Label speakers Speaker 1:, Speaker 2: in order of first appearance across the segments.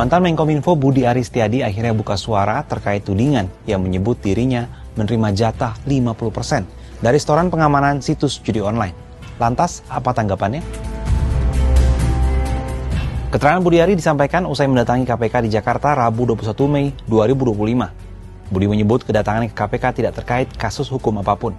Speaker 1: Mantan Menkominfo Budi Aris Setiadi akhirnya buka suara terkait tudingan yang menyebut dirinya menerima jatah 50% dari setoran pengamanan situs judi online. Lantas, apa tanggapannya? Keterangan Budi Aris disampaikan usai mendatangi KPK di Jakarta Rabu 21 Mei 2025. Budi menyebut kedatangan ke KPK tidak terkait kasus hukum apapun.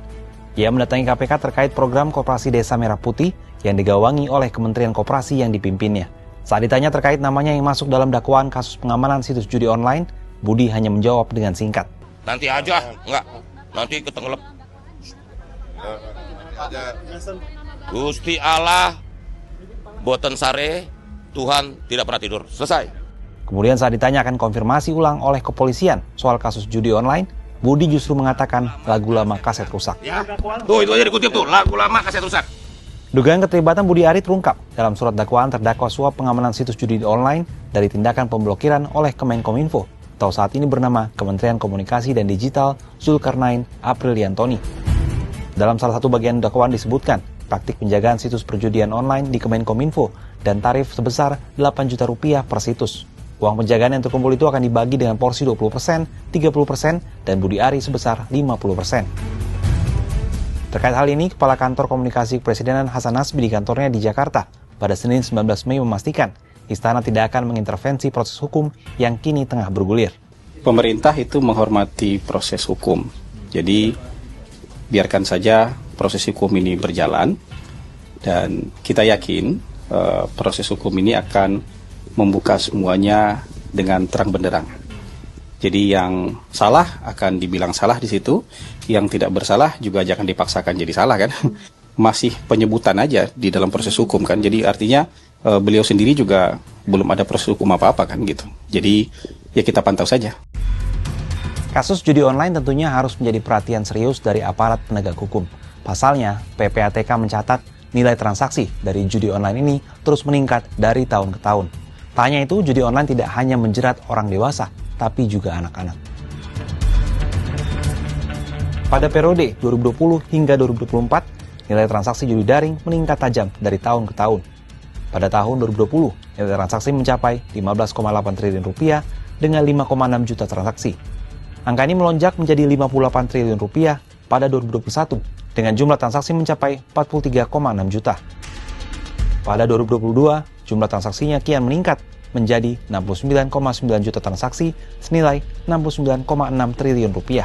Speaker 1: Ia mendatangi KPK terkait program Koperasi Desa Merah Putih yang digawangi oleh Kementerian Koperasi yang dipimpinnya. Saat ditanya terkait namanya yang masuk dalam dakwaan kasus pengamanan situs judi online, Budi hanya menjawab dengan singkat.
Speaker 2: Nanti aja, enggak. Nanti ketenggelep. Gusti Allah, boten sare, Tuhan tidak pernah tidur. Selesai.
Speaker 1: Kemudian saat ditanya akan konfirmasi ulang oleh kepolisian soal kasus judi online, Budi justru mengatakan lagu lama kaset rusak.
Speaker 2: Ya, tuh itu aja dikutip tuh, lagu lama kaset rusak.
Speaker 1: Dugaan keterlibatan Budi Aris terungkap dalam surat dakwaan terdakwa suap pengamanan situs judi online dari tindakan pemblokiran oleh Kemenkominfo atau saat ini bernama Kementerian Komunikasi dan Digital Zulkarnain Apriliantoni. Dalam salah satu bagian dakwaan disebutkan praktik penjagaan situs perjudian online di Kemenkominfo dan tarif sebesar 8 juta rupiah per situs. Uang penjagaan yang terkumpul itu akan dibagi dengan porsi 20%, 30%, dan Budi Aris sebesar 50%. Terkait hal ini, Kepala Kantor Komunikasi Kepresidenan Hasan Nasbi di kantornya di Jakarta pada Senin 19 Mei memastikan istana tidak akan mengintervensi proses hukum yang kini tengah bergulir.
Speaker 3: Pemerintah itu menghormati proses hukum. Jadi biarkan saja proses hukum ini berjalan dan kita yakin proses hukum ini akan membuka semuanya dengan terang benderang. Jadi yang salah akan dibilang salah di situ, yang tidak bersalah juga jangan dipaksakan jadi salah kan. Masih penyebutan aja di dalam proses hukum kan. Jadi artinya beliau sendiri juga belum ada proses hukum apa-apa kan gitu. Jadi ya kita pantau saja.
Speaker 1: Kasus judi online tentunya harus menjadi perhatian serius dari aparat penegak hukum. Pasalnya, PPATK mencatat nilai transaksi dari judi online ini terus meningkat dari tahun ke tahun. Tak hanya itu, judi online tidak hanya menjerat orang dewasa, tapi juga anak-anak. Pada periode 2020 hingga 2024, nilai transaksi judi daring meningkat tajam dari tahun ke tahun. Pada tahun 2020, nilai transaksi mencapai 15,8 triliun rupiah dengan 5,6 juta transaksi. Angka ini melonjak menjadi 58 triliun rupiah pada 2021 dengan jumlah transaksi mencapai 43,6 juta. Pada 2022, jumlah transaksinya kian meningkat menjadi 69,9 juta transaksi senilai 69,6 triliun rupiah.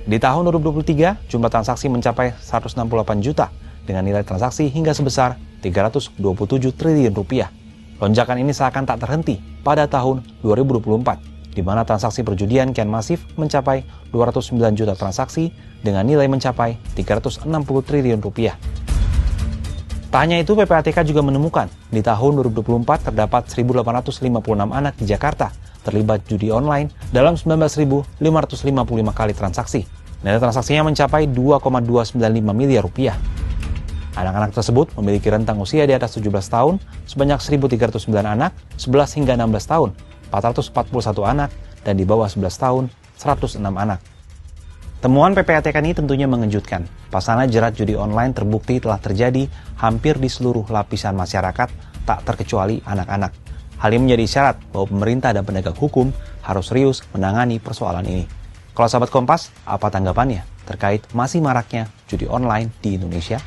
Speaker 1: Di tahun 2023, jumlah transaksi mencapai 168 juta dengan nilai transaksi hingga sebesar 327 triliun rupiah. Lonjakan ini seakan tak terhenti pada tahun 2024, di mana transaksi perjudian kian masif mencapai 209 juta transaksi dengan nilai mencapai 360 triliun rupiah. Tak hanya itu, PPATK juga menemukan di tahun 2024 terdapat 1.856 anak di Jakarta terlibat judi online dalam 19.555 kali transaksi. Nilai transaksinya mencapai 2,295 miliar rupiah. Anak-anak tersebut memiliki rentang usia di atas 17 tahun sebanyak 1.309 anak, 11 hingga 16 tahun, 441 anak, dan di bawah 11 tahun, 106 anak. Temuan PPATK ini tentunya mengejutkan. Pasalnya jerat judi online terbukti telah terjadi hampir di seluruh lapisan masyarakat, tak terkecuali anak-anak. Hal ini menjadi isyarat bahwa pemerintah dan penegak hukum harus serius menangani persoalan ini. Kalau sahabat Kompas, apa tanggapannya terkait masih maraknya judi online di Indonesia?